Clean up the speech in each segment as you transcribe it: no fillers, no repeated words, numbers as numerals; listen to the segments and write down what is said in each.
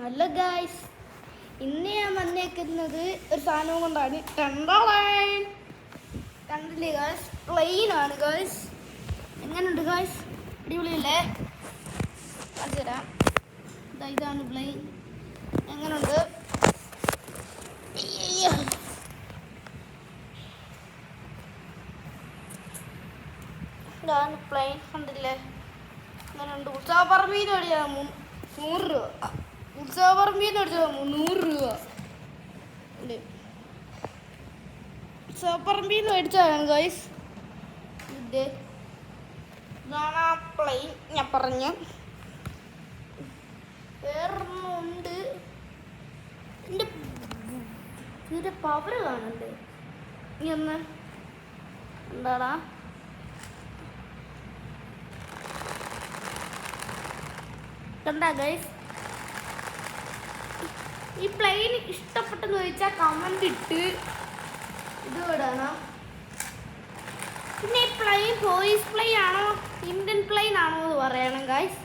Hello guys, ഇന്ന് ഞാൻ വന്നേക്കുന്നത് ഒരു സാധനം കൊണ്ടാണ്. കണ്ടില്ലേ ഗായ്സ്, പ്ലെയിൻ ആണ് ഗായ്സ്. എങ്ങനെയുണ്ട് ഗായ്സ്? അടിപൊളിയല്ലേ? കാണിച്ചു തരാം. ഇതാണ് പ്ലെയിൻ. എങ്ങനെയുണ്ട്? ഇതാണ് പ്ലെയിൻ, കണ്ടില്ലേ? അങ്ങനെയുണ്ട്. ഉത്സവപ്പറമ്പിൽ മേടിച്ചാൽ 100 രൂപ. ഉത്സവപ്പറമ്പിൽ മേടിച്ചാൽ 300 രൂപ. ഉത്സവപ്പറമ്പിൽ മേടിച്ചാണ് ഗൈസ്. ഇതാണ് ആ പ്ലെയിൻ ഞാൻ പറഞ്ഞു. വേറൊന്നുണ്ട്. ഇതിൻ്റെ പവർ കാണണ്ടേ? ഇനി ഒന്ന് എന്താടാ കണ്ടാ ഗൈസ്? ഈ പ്ലെയിൻ ഇഷ്ടപ്പെട്ടെന്ന് ചോദിച്ചാൽ കമന്റ് ഇട്ട് ഇത് വിടണം. പിന്നെ ഈ പ്ലെയിൻ ബോയ്സ് പ്ലെയിൻ ആണോ ഇന്ത്യൻ പ്ലെയിൻ ആണോ എന്ന് പറയണം ഗൈസ്.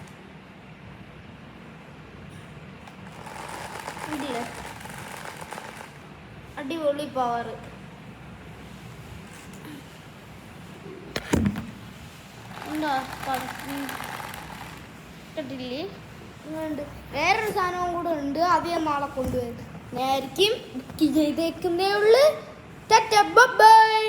ഇല്ലേ, അടിപൊളി പവർ. എന്താ കേട്ടില്ലേ? വേറൊരു സാധനവും കൂടെ ഉണ്ട്. അത് ഞാൻ നാളെ കൊണ്ടുവരും. നേരിക്കും ബുക്ക് ചെയ്തേക്കുന്നേ ഉള്ളു. ബൈ.